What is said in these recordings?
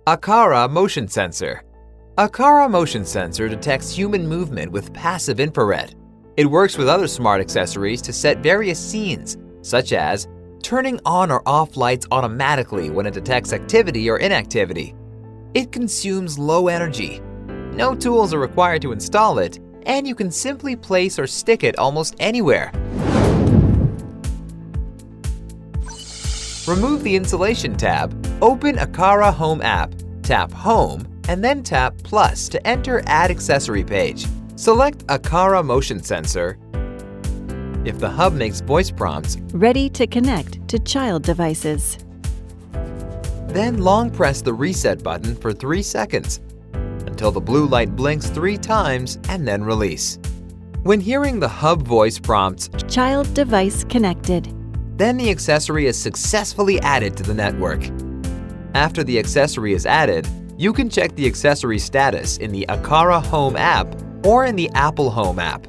Aqara Motion Sensor. Aqara Motion Sensor detects human movement with passive infrared. It works with other smart accessories to set various scenes, such as turning on or off lights automatically when it detects activity or inactivity. It consumes low energy. No tools are required to install it, and you can simply place or stick it almost anywhere. Remove the installation tab, open Aqara Home app, tap Home, and then tap Plus to enter Add Accessory page. Select Aqara Motion Sensor. If the hub makes voice prompts, Ready to connect to child devices. then long press the reset button for 3 seconds until the blue light blinks 3 times and then release. When hearing the hub voice prompts, Child device connected. then the accessory is successfully added to the network. After the accessory is added, you can check the accessory status in the Aqara Home app or in the Apple Home app.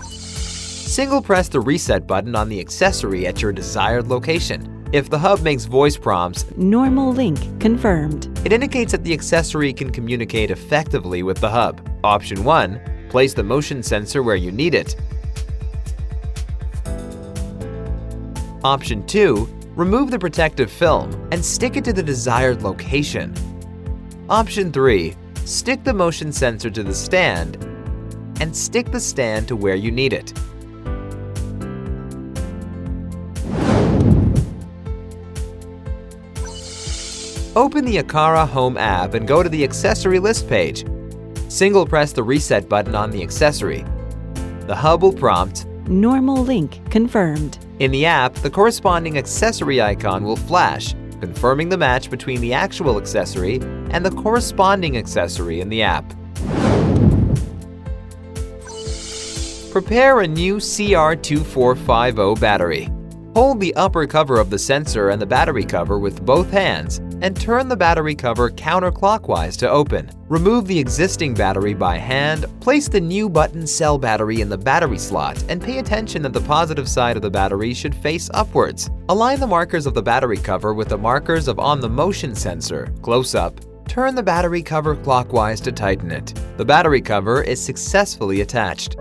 Single press the reset button on the accessory at your desired location. If the hub makes voice prompts, Normal link confirmed. it indicates that the accessory can communicate effectively with the hub. Option 1. Place the motion sensor where you need it. Option 2. Remove the protective film and stick it to the desired location. Option 3. Stick the motion sensor to the stand and stick the stand to where you need it. Open the Aqara Home app and go to the accessory list page. Single press the reset button on the accessory. The hub will prompt, Normal link confirmed. In the app, the corresponding accessory icon will flash, confirming the match between the actual accessory and the corresponding accessory in the app. Prepare a new CR2450 battery. Hold the upper cover of the sensor and the battery cover with both hands and turn the battery cover counterclockwise to open. Remove the existing battery by hand, place the new button cell battery in the battery slot, and pay attention that the positive side of the battery should face upwards. Align the markers of the battery cover with the markers on the motion sensor. Close up, turn the battery cover clockwise to tighten it. The battery cover is successfully attached.